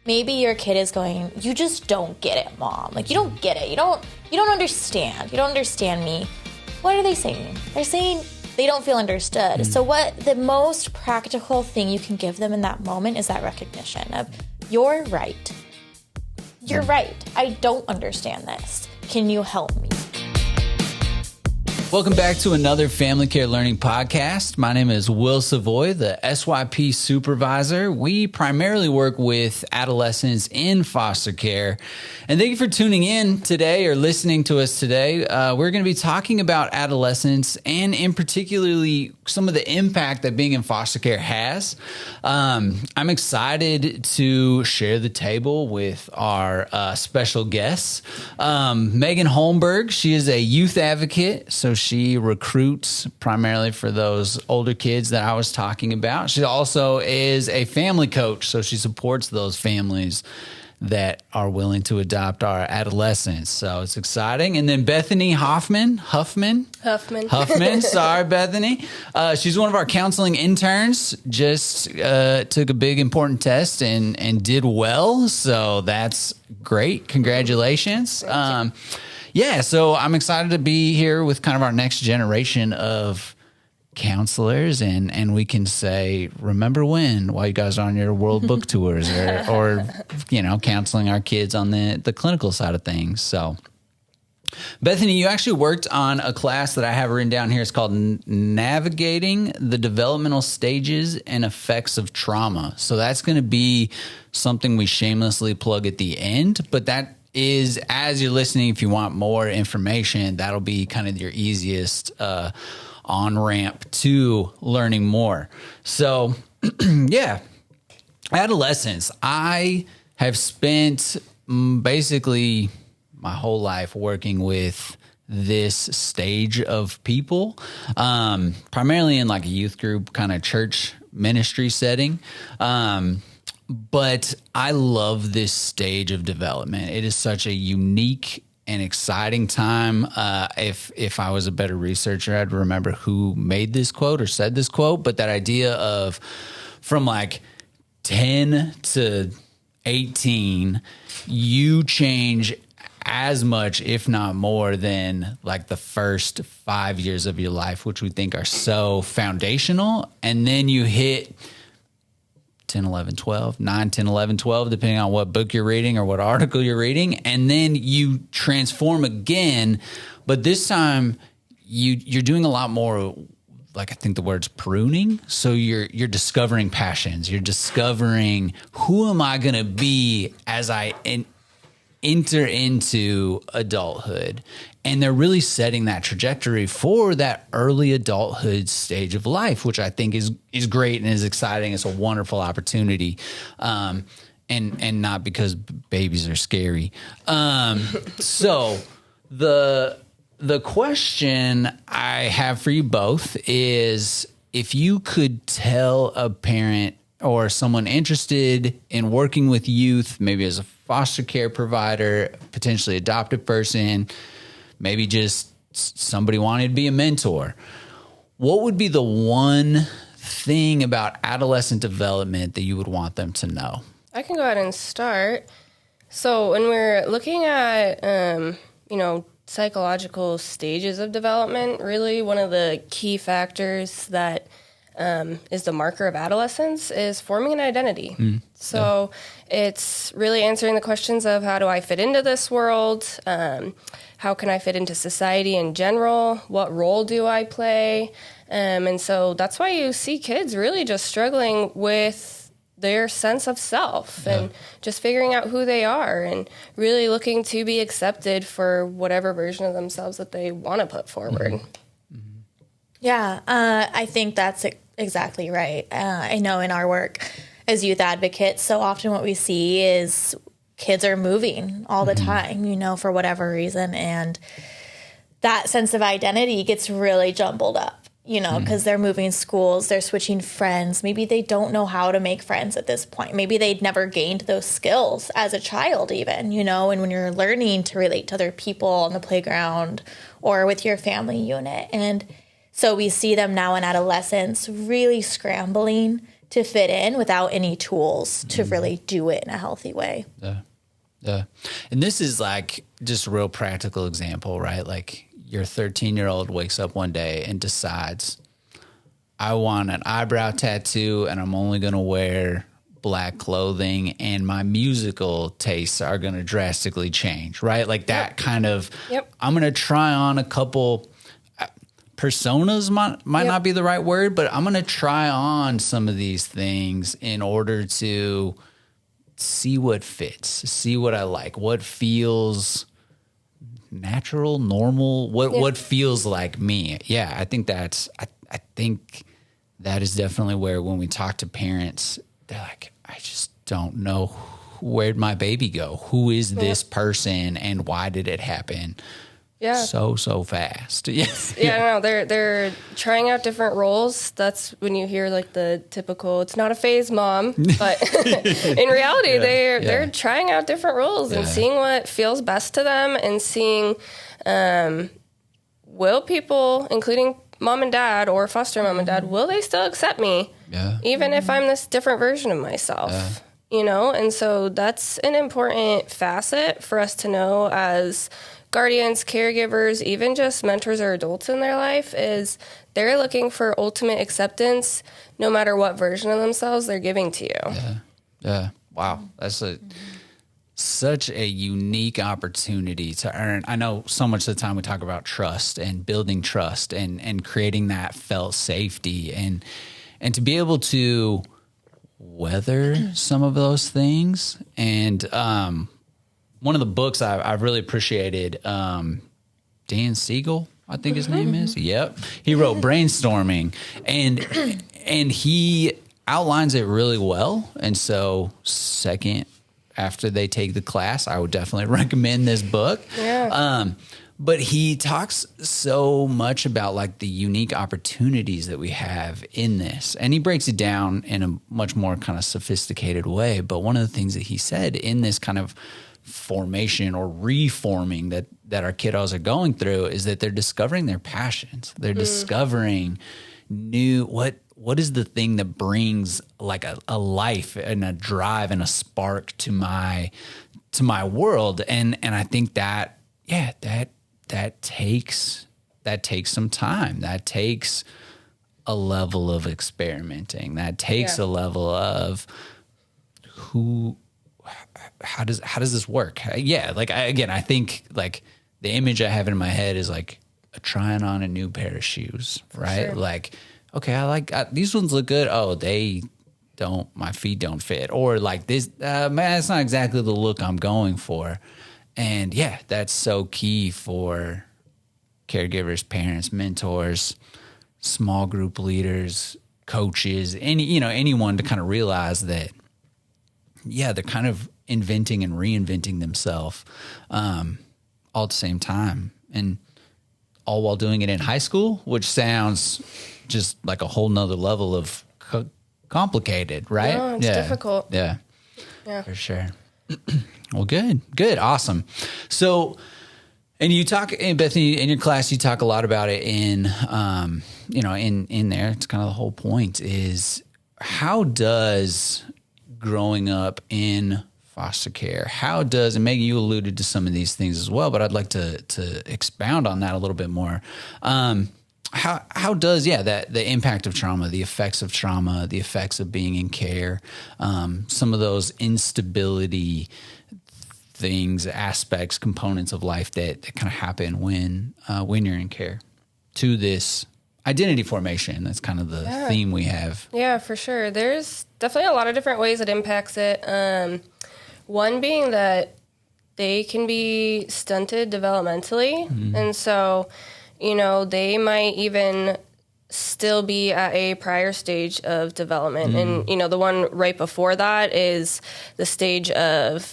maybe your kid is going, you just don't get it, Mom. Like, you don't get it. You don't understand. You don't understand me. What are they saying? They're saying they don't feel understood. So what the most practical thing you can give them in that moment is that recognition of, you're right. You're right. I don't understand this. Can you help me? Welcome back to another Family Care Learning podcast. My name is Will Savoy, the SYP supervisor. We primarily work with adolescents in foster care. And thank you for tuning in today or listening to us today. We're going to be talking about adolescents and in particularly some of the impact that being in foster care has. I'm excited to share the table with our special guests. Megan Holmberg, she is a youth advocate, so she recruits primarily for those older kids that I was talking about. She also is a family coach, so she supports those families that are willing to adopt our adolescents. So it's exciting. And then Bethany Huffman. Sorry, Bethany. She's one of our counseling interns, just took a big important test and did well. So that's great. Congratulations. Yeah, so I'm excited to be here with kind of our next generation of counselors, and we can say, remember when, while you guys are on your world book tours or counseling our kids on the clinical side of things. So Bethany, you actually worked on a class that I have written down here. It's called Navigating the Developmental Stages and Effects of Trauma. So that's going to be something we shamelessly plug at the end, but that is, as you're listening, if you want more information, that'll be kind of your easiest on-ramp to learning more. So, yeah, adolescence. I have spent basically my whole life working with this stage of people, primarily in like a youth group kind of church ministry setting. But I love this stage of development. It is such a unique and exciting time. If I was a better researcher, I'd remember who made this quote or said this quote. But that idea of from like 10 to 18, you change as much, if not more, than like the first 5 years of your life, which we think are so foundational. And then you hit 10, 11, 12, 9, 10, 11, 12, depending on what book you're reading or what article you're reading. And then you transform again, but this time you're doing a lot more, like I think the word's pruning. So you're discovering passions. You're discovering, who am I going to be as I enter into adulthood? And they're really setting that trajectory for that early adulthood stage of life, which I think is great and is exciting. It's a wonderful opportunity. And not because babies are scary. So the question I have for you both is, if you could tell a parent or someone interested in working with youth, maybe as a foster care provider, potentially adoptive person, maybe just somebody wanted to be a mentor, what would be the one thing about adolescent development that you would want them to know? I can go ahead and start. So when we're looking at, psychological stages of development, really one of the key factors that is the marker of adolescence is forming an identity. So it's really answering the questions of, how do I fit into this world? How can I fit into society in general? What role do I play? And so that's why you see kids really just struggling with their sense of self and just figuring out who they are and really looking to be accepted for whatever version of themselves that they want to put forward. Yeah, I think that's exactly right. I know in our work as youth advocates, so often what we see is kids are moving all the time, for whatever reason. And that sense of identity gets really jumbled up, because they're moving schools, they're switching friends. Maybe they don't know how to make friends at this point. Maybe they'd never gained those skills as a child even, and when you're learning to relate to other people on the playground or with your family unit. And so we see them now in adolescence really scrambling to fit in without any tools to really do it in a healthy way. Yeah. And this is like just a real practical example, right? Like your 13-year-old wakes up one day and decides, I want an eyebrow tattoo and I'm only going to wear black clothing and my musical tastes are going to drastically change, right? Like that kind of, I'm going to try on a couple personas might not be the right word, but I'm going to try on some of these things in order to see what fits, see what I like, what feels natural, normal, what feels like me. Yeah, I think I think that is definitely where when we talk to parents, they're like, I just don't know where'd my baby go? Who is this person and why did it happen? Yeah. So fast. Yes. Yeah, no, they're trying out different roles. That's when you hear like the typical, it's not a phase, mom. But in reality, they're trying out different roles and seeing what feels best to them and seeing, will people, including mom and dad or foster mom and dad, will they still accept me? Yeah. Even if I'm this different version of myself, you know? And so that's an important facet for us to know as guardians, caregivers, even just mentors or adults in their life, is they're looking for ultimate acceptance no matter what version of themselves they're giving to you. Yeah. Wow. That's such a unique opportunity to earn. I know so much of the time we talk about trust and building trust and creating that felt safety and to be able to weather some of those things. And, one of the books I've really appreciated, Dan Siegel, I think his name is. Yep. He wrote Brainstorming and he outlines it really well. And so second after they take the class, I would definitely recommend this book. Yeah. But he talks so much about like the unique opportunities that we have in this. And he breaks it down in a much more kind of sophisticated way. But one of the things that he said in this kind of formation or reforming that our kiddos are going through is that they're discovering their passions. They're discovering new, what is the thing that brings like a life and a drive and a spark to my world. And I think that takes some time. That takes a level of experimenting. That takes a level of how does this work? I think like the image I have in my head is like trying on a new pair of shoes, right? Sure. Like, okay, I like these ones look good. Oh, my feet don't fit. Or like this, man, it's not exactly the look I'm going for. And that's so key for caregivers, parents, mentors, small group leaders, coaches, anyone to kind of realize that, they're kind of inventing and reinventing themselves all at the same time. And all while doing it in high school, which sounds just like a whole nother level of complicated, right? No, it's difficult. Yeah, for sure. Well, good. Awesome. So, and you talk in Bethany in your class, you talk a lot about it in there. It's kind of the whole point is how does growing up in foster care, and Megan, you alluded to some of these things as well, but I'd like to expound on that a little bit more. How does the impact of trauma, the effects of trauma, the effects of being in care, some of those instability things, aspects, components of life that kind of happen when you're in care to this identity formation? That's kind of the theme we have. Yeah, for sure. There's definitely a lot of different ways it impacts it. One being that they can be stunted developmentally. Mm-hmm. And so, they might even still be at a prior stage of development. Mm-hmm. And, the one right before that is the stage of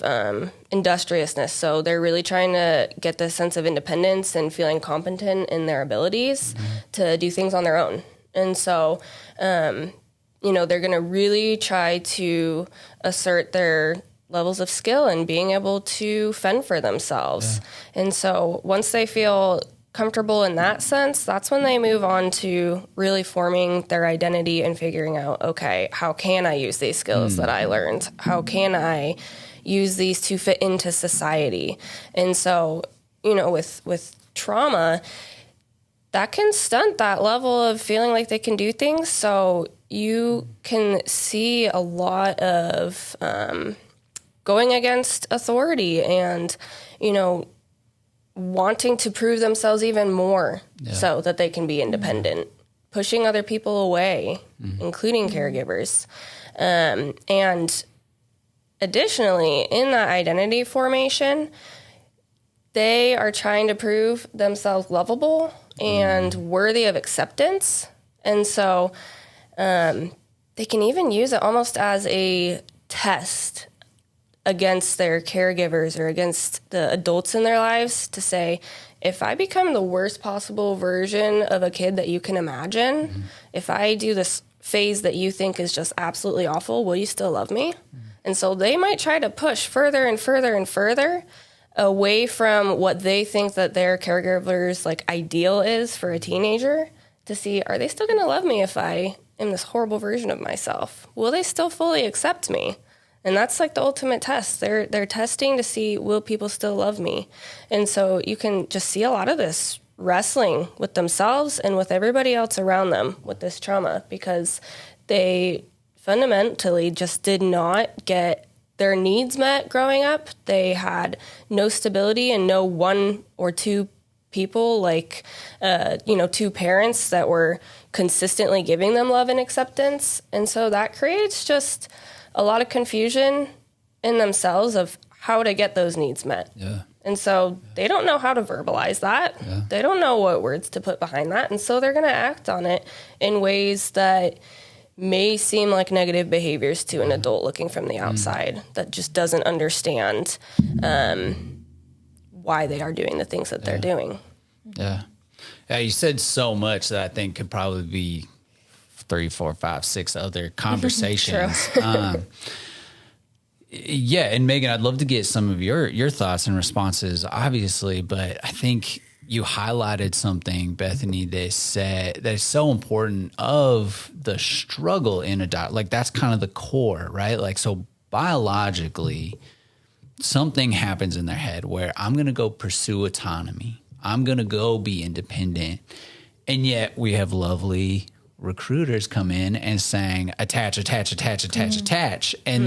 industriousness. So they're really trying to get this sense of independence and feeling competent in their abilities to do things on their own. And so, they're going to really try to assert their levels of skill and being able to fend for themselves. Yeah. And so once they feel comfortable in that sense, that's when they move on to really forming their identity and figuring out, okay, how can I use these skills that I learned? How can I use these to fit into society? And so, with trauma, that can stunt that level of feeling like they can do things. So you can see a lot of going against authority and, wanting to prove themselves even more so that they can be independent, pushing other people away, including caregivers. And additionally, in that identity formation, they are trying to prove themselves lovable and worthy of acceptance. And so they can even use it almost as a test against their caregivers or against the adults in their lives to say, if I become the worst possible version of a kid that you can imagine, if I do this phase that you think is just absolutely awful, will you still love me? And so they might try to push further and further and further away from what they think that their caregiver's ideal is for a teenager to see, are they still going to love me if I am this horrible version of myself? Will they still fully accept me? And that's the ultimate test. They're testing to see, will people still love me? And so you can just see a lot of this wrestling with themselves and with everybody else around them with this trauma, because they fundamentally just did not get their needs met growing up. They had no stability and no one or two people, two parents that were consistently giving them love and acceptance. And so that creates just a lot of confusion in themselves of how to get those needs met. Yeah. And so they don't know how to verbalize that. Yeah. They don't know what words to put behind that. And so they're going to act on it in ways that may seem like negative behaviors to an adult looking from the outside that just doesn't understand why they are doing the things that they're doing. Yeah. Yeah, you said so much that I think could probably be 3, 4, 5, 6 other conversations. Yeah. And Megan, I'd love to get some of your thoughts and responses, obviously, but I think you highlighted something, Bethany, that is so important of the struggle in adult. That's kind of the core, right? So biologically, something happens in their head where I'm going to go pursue autonomy. I'm going to go be independent. And yet we have lovely recruiters come in and saying, attach. And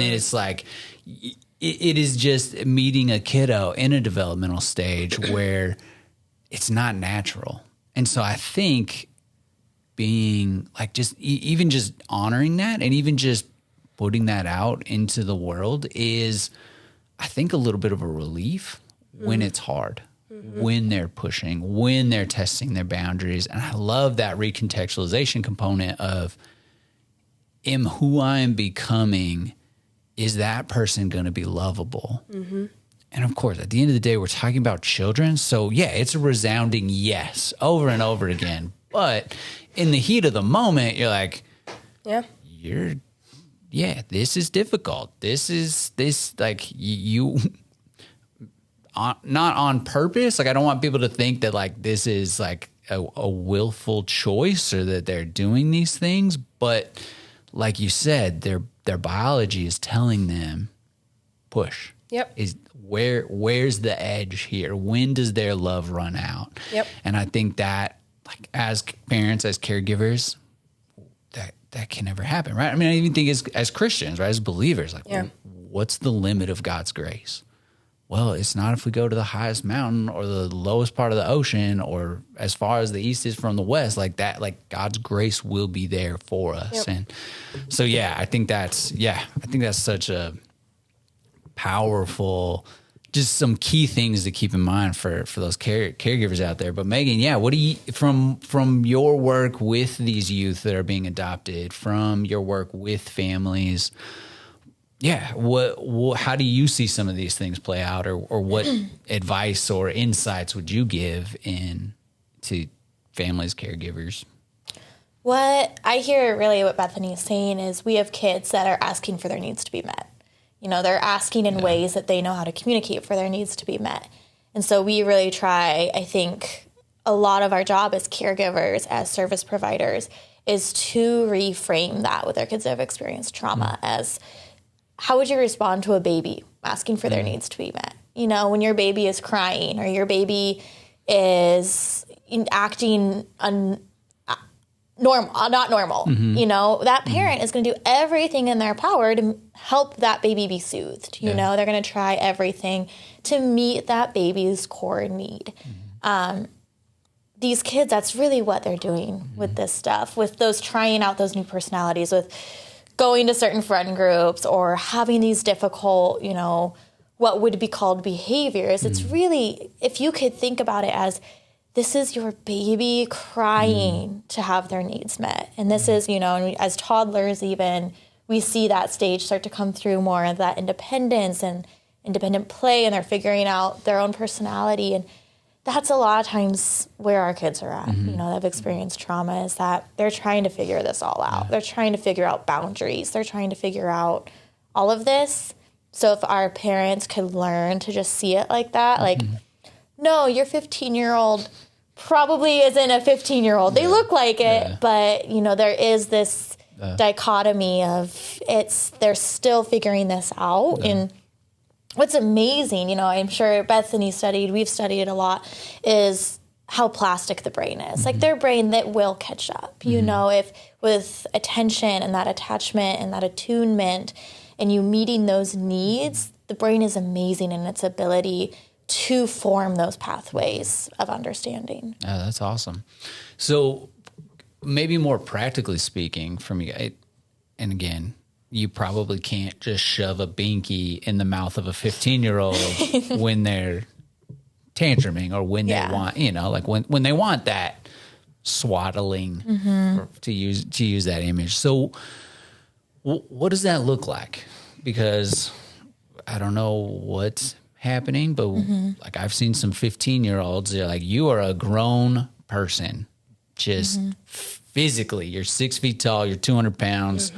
then it's it is just meeting a kiddo in a developmental stage where it's not natural. And so I think being even just honoring that and even just putting that out into the world is, I think, a little bit of a relief when it's hard. When they're pushing, when they're testing their boundaries. And I love that recontextualization component of who I am becoming, is that person going to be lovable? And of course, at the end of the day, we're talking about children. So yeah, it's a resounding yes over and over again. But in the heat of the moment, you're like, this is difficult. You not on purpose. I don't want people to think that this is a willful choice or that they're doing these things. But like you said, their biology is telling them push. Yep. Where's the edge here? When does their love run out? Yep. And I think that as parents, as caregivers, that can never happen, right? I mean, I even think as Christians, right, as believers, what's the limit of God's grace? Well, it's not if we go to the highest mountain or the lowest part of the ocean or as far as the east is from the west, God's grace will be there for us. Yep. And so, I think that's such a powerful, just some key things to keep in mind for those caregivers out there. But Megan, what do you, from your work with these youth that are being adopted, from your work with families, how do you see some of these things play out, or what advice or insights would you give to families, caregivers? What I hear, really what Bethany is saying, is we have kids that are asking for their needs to be met. They're asking in ways that they know how to communicate for their needs to be met. And so we really try, I think, a lot of our job as caregivers, as service providers, is to reframe that with our kids that have experienced trauma as, how would you respond to a baby asking for their needs to be met? You know, when your baby is crying or your baby is acting not normal, you know, that parent is going to do everything in their power to help that baby be soothed. You know, they're going to try everything to meet that baby's core need. These kids, that's really what they're doing with this stuff, with those trying out those new personalities, with going to certain friend groups or having these difficult, you know, what would be called behaviors. It's really, if you could think about it as, this is your baby crying to have their needs met. And this is, you know, as toddlers even, we see that stage start to come through more of that independence and independent play, and they're figuring out their own personality. And that's a lot of times where our kids are at, you know, that have experienced trauma, is that they're trying to figure this all out. They're trying to figure out boundaries. They're trying to figure out all of this. So if our parents could learn to just see it like that, like, no, your 15-year-old probably isn't a 15-year-old. They look like it, but, you know, there is this dichotomy of they're still figuring this out. And what's amazing, you know, I'm sure Bethany we've studied a lot, is how plastic the brain is. Like their brain that will catch up, you know, if with attention and that attachment and that attunement and you meeting those needs, the brain is amazing in its ability to form those pathways of understanding. Yeah, that's awesome. So maybe more practically speaking from you, and again, you probably can't just shove a binky in the mouth of a 15-year-old when they're tantruming or when they want, you know, like when they want that swaddling, to use that image. So what does that look like? Because I don't know what's happening, but like I've seen some 15-year-olds, they're like, you are a grown person, just physically, you're 6 feet tall, you're 200 pounds,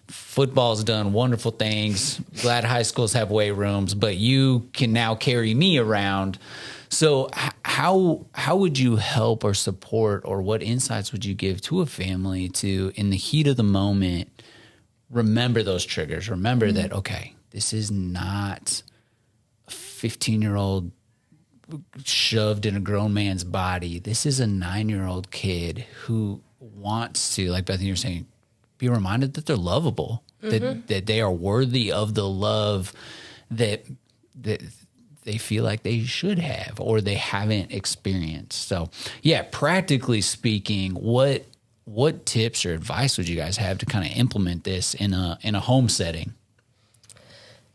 football's done wonderful things, glad high schools have weight rooms, but you can now carry me around. So how would you help or support, or what insights would you give to a family to, in the heat of the moment, remember those triggers, remember that, okay, this is not 15-year-old shoved in a grown man's body. This is a 9-year-old kid who wants to, like Bethany, you're saying, be reminded that they're lovable, that they are worthy of the love that they feel like they should have or they haven't experienced. So, yeah, practically speaking, what tips or advice would you guys have to kind of implement this in a home setting?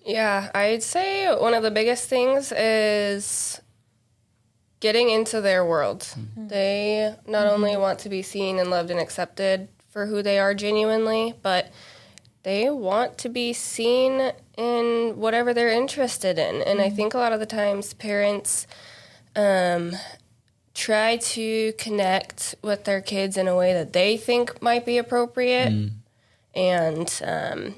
Yeah, I'd say one of the biggest things is getting into their world. They not only want to be seen and loved and accepted for who they are genuinely, but they want to be seen in whatever they're interested in. And I think a lot of the times parents try to connect with their kids in a way that they think might be appropriate. And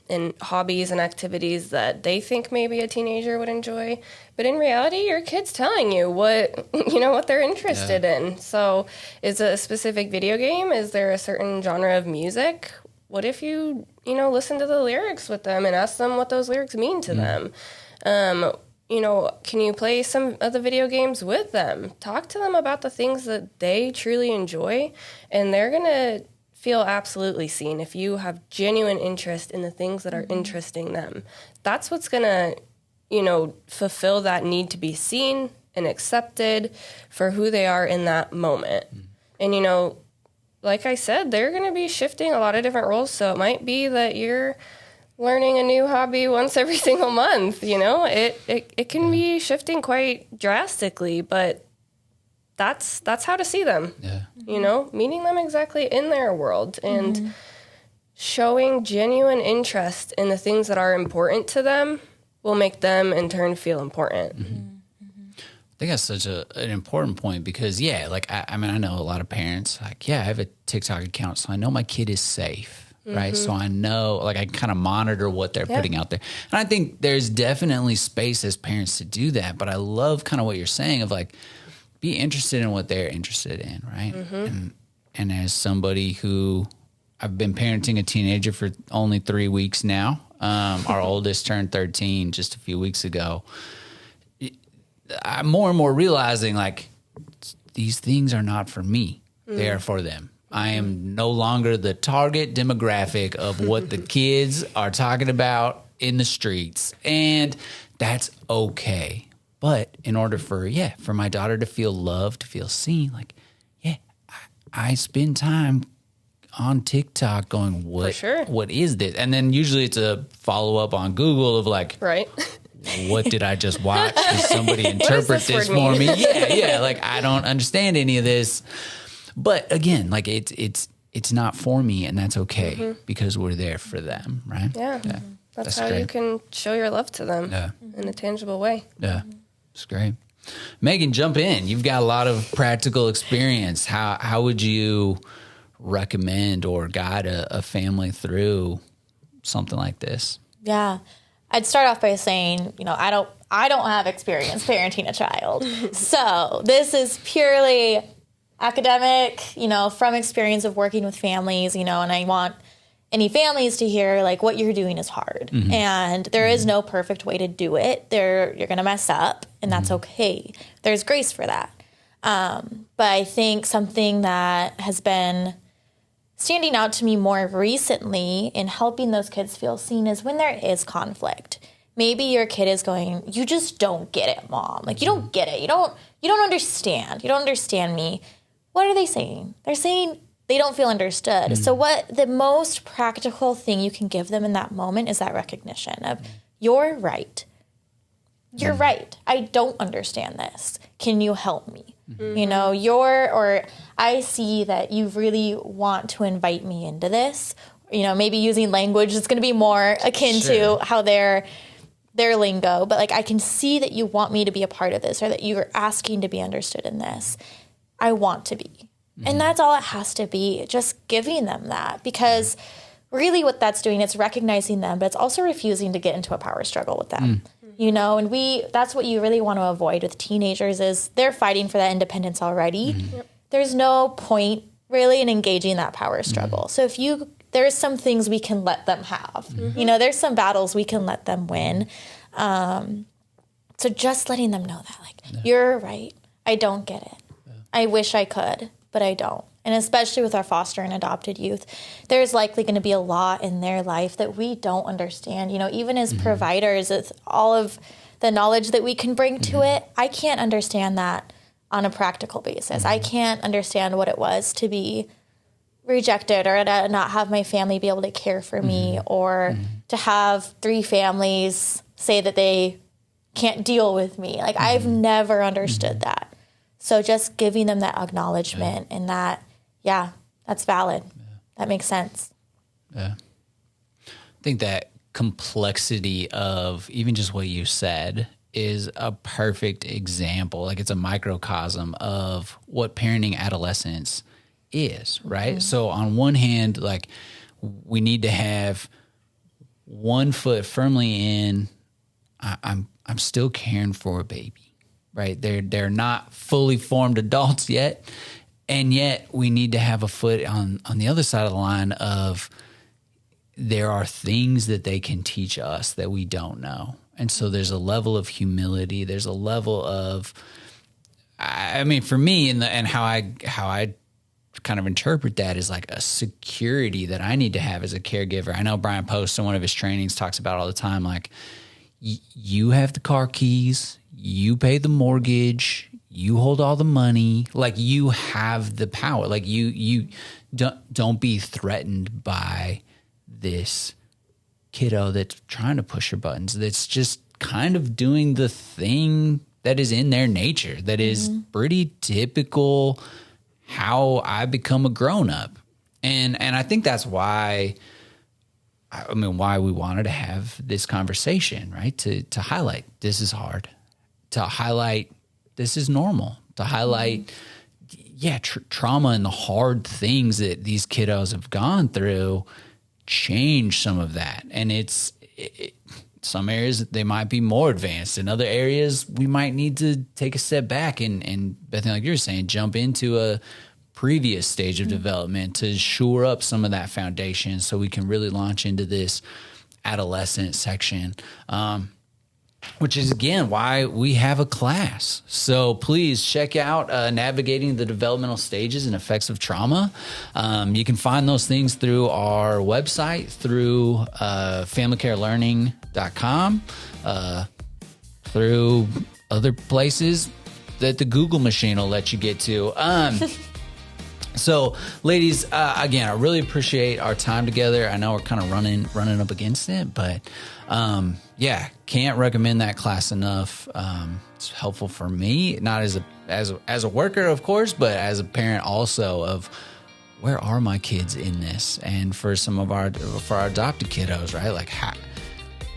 in hobbies and activities that they think maybe a teenager would enjoy. But in reality, your kid's telling you what they're interested in. So is it a specific video game? Is there a certain genre of music? What if you listen to the lyrics with them and ask them what those lyrics mean to them? Can you play some of the video games with them? Talk to them about the things that they truly enjoy, and they're going to feel absolutely seen if you have genuine interest in the things that are interesting them. That's what's going to, fulfill that need to be seen and accepted for who they are in that moment. And, like I said, they're going to be shifting a lot of different roles. So it might be that you're learning a new hobby once every single month. It can be shifting quite drastically, but that's how to see them. Meeting them exactly in their world and showing genuine interest in the things that are important to them will make them in turn feel important. I think that's such an important point because, I know a lot of parents, I have a TikTok account, so I know my kid is safe, right? So I know, I kind of monitor what they're putting out there. And I think there's definitely space as parents to do that, but I love kind of what you're saying of be interested in what they're interested in, right? And as somebody who I've been parenting a teenager for only 3 weeks now, our oldest turned 13 just a few weeks ago. I'm more and more realizing like these things are not for me. They are for them. I am no longer the target demographic of what the kids are talking about in the streets. And that's okay. But in order for my daughter to feel loved, to feel seen, like, I spend time on TikTok going, what is this? And then usually it's a follow-up on Google of like, right. What did I just watch? Did somebody interpret this for me? Yeah. Like, I don't understand any of this. But again, like it's not for me, and that's okay because we're there for them, right? Yeah. That's how great. You can show your love to them in a tangible way. Yeah, it's great. Megan, jump in. You've got a lot of practical experience. How would you recommend or guide a family through something like this? Yeah. I'd start off by saying, I don't have experience parenting a child. So this is purely academic, from experience of working with families, and I want any families to hear like what you're doing is hard and there is no perfect way to do it. You're going to mess up and that's okay. There's grace for that. But I think something that has been standing out to me more recently in helping those kids feel seen is when there is conflict. Maybe your kid is going, you just don't get it, Mom. Like, you don't get it. You don't understand. You don't understand me. What are they saying? They're saying they don't feel understood. So what the most practical thing you can give them in that moment is that recognition of you're right. You're right. I don't understand this. Can you help me? Or I see that you really want to invite me into this. Maybe using language that's going to be more akin to how their lingo, but like I can see that you want me to be a part of this or that you're asking to be understood in this. I want to be. And that's all it has to be, just giving them that. Because really what that's doing, it's recognizing them, but it's also refusing to get into a power struggle with them. And that's what you really want to avoid with teenagers is they're fighting for that independence already. There's no point really in engaging that power struggle. So there's some things we can let them have. There's some battles we can let them win. So just letting them know that, like, you're right. I don't get it. I wish I could, but I don't. And especially with our foster and adopted youth, there's likely going to be a lot in their life that we don't understand. Even as providers, it's all of the knowledge that we can bring to it. I can't understand that on a practical basis. I can't understand what it was to be rejected or to not have my family be able to care for me or to have 3 families say that they can't deal with me. Like, I've never understood that. So just giving them that acknowledgement and that, that's valid. That makes sense. Yeah. I think that complexity of even just what you said is a perfect example. Like, it's a microcosm of what parenting adolescence is, right? So on one hand, like, we need to have one foot firmly in, I'm still caring for a baby. Right. They're not fully formed adults yet. And yet we need to have a foot on the other side of the line of there are things that they can teach us that we don't know. And so there's a level of humility. There's a level of, I mean, for me and how I kind of interpret that is like a security that I need to have as a caregiver. I know Brian Post in one of his trainings talks about all the time, like, you have the car keys, you pay the mortgage, you hold all the money, like, you have the power. Like, you don't be threatened by this kiddo that's trying to push your buttons, that's just kind of doing the thing that is in their nature, that is pretty typical how I become a grown-up. And I think that's why we wanted to have this conversation, right? To highlight this is hard, to highlight this is normal, to highlight, trauma and the hard things that these kiddos have gone through change some of that. And some areas they might be more advanced. In other areas, we might need to take a step back and Bethany, like you were saying, jump into a previous stage of development to shore up some of that foundation so we can really launch into this adolescent section. Which is, again, why we have a class. So please check out Navigating the Developmental Stages and Effects of Trauma. You can find those things through our website, through familycarelearning.com, through other places that the Google machine will let you get to. So, ladies, again, I really appreciate our time together. I know we're kind of running up against it, but yeah, can't recommend that class enough. It's helpful for me, not as a worker, of course, but as a parent also, of where are my kids in this, and for our adopted kiddos, right? Like,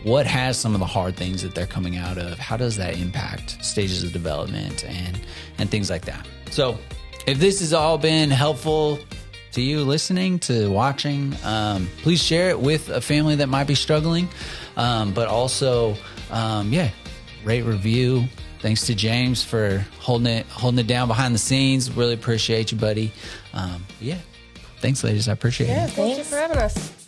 what has some of the hard things that they're coming out of? How does that impact stages of development and things like that? So, if this has all been helpful to you listening, to watching, please share it with a family that might be struggling. But also, rate, review. Thanks to James for holding it down behind the scenes. Really appreciate you, buddy. Thanks, ladies. I appreciate it. Yeah, thank you for having us.